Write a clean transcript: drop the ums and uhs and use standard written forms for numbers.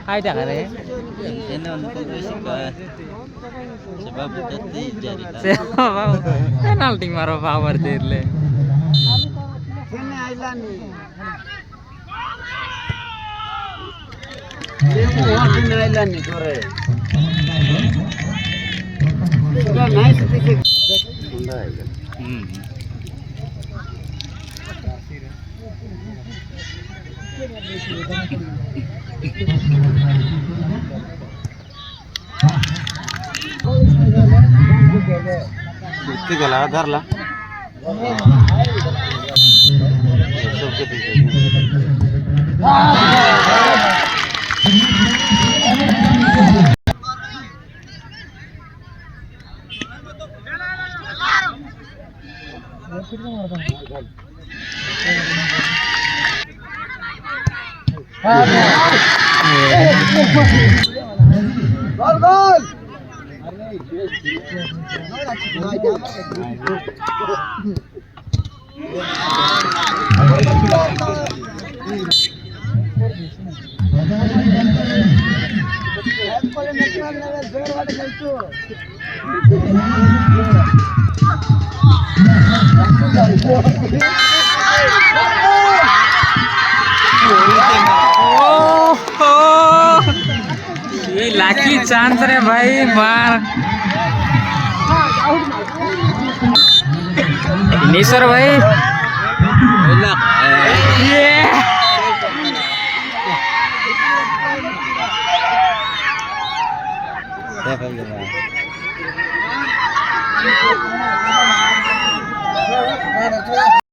Ada kan ya? sebab tadi jadi Sebab penalti maro power dirle. Kene ailani. Demo kene ailani tore. Sudah naik sedikit. Sudah ya. itu gala darla Gol gol. ये Laki chance रे भाई मार निसर भाई ये